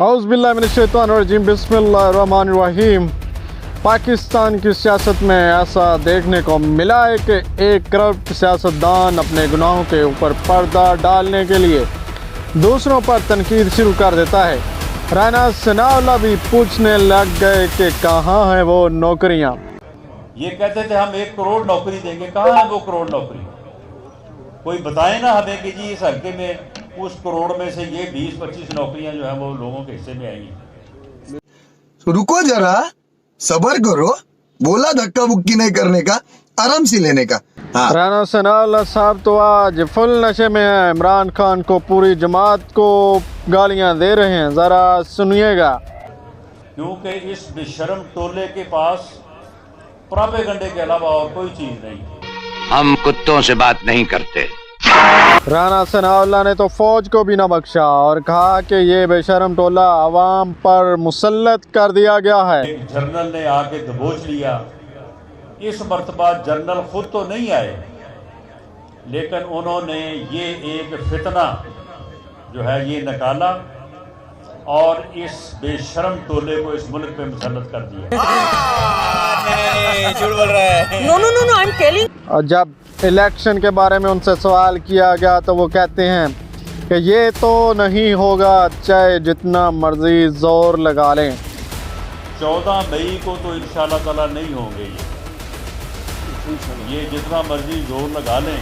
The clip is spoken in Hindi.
औज़ुबिल्लाहिमिनश्शैतानिर्रजीम बिस्मिल्लाहिर्रहमानिर्रहीम। पाकिस्तान की सियासत में ऐसा देखने को मिला है कि एक करप्ट सियासतदान अपने गुनाहों के ऊपर पर्दा डालने के लिए दूसरों पर तनकीद शुरू कर देता है। राना सनाउल्लाह भी पूछने लग गए कि कहाँ हैं वो नौकरियाँ। ये कहते थे हम 1 करोड़ नौकरी देंगे, कहाँ है वो करोड़ नौकरी? कोई बताए ना हमें कि जी इस हल्के में उस करोड़ में से ये 20-25 नौकरियां जो है वो लोगों के हिस्से में आएंगी। तो रुको जरा, सबर करो। बोला धक्का बुक्की नहीं करने का, आराम से लेने का। हाँ। राना सनाउल्लाह साहब तो आज फुल नशे में हैं। इमरान खान को पूरी जमात को गालियां दे रहे हैं, ज़रा सुनिएगा। क्योंकि इस बेशर्म टोले के पास प्रोपेगेंडे के अलावा और कोई चीज नहीं। हम कुत्तों से बात नहीं करते। राना सनाउल्लाह ने तो फौज को भी न बख्शा और कहा कि ये बेशरम टोला अवाम पर मुसल्लत कर दिया गया है। एक जनरल ने आके दबोच लिया। इस मर्तबा जनरल खुद तो नहीं आए, लेकिन उन्होंने ये एक फितना जो है ये निकाला और इस बेशरम टोले को इस मुल्क पे मुसल्लत कर दिया। झूठ बोल रहा है। No I am telling. और जब इलेक्शन के बारे में उनसे सवाल किया गया तो वो कहते हैं कि ये तो नहीं होगा, चाहे जितना मर्जी जोर लगा लें। 14 मई को तो इंशाअल्लाह ताला नहीं होंगे ये जितना मर्जी जोर लगा लें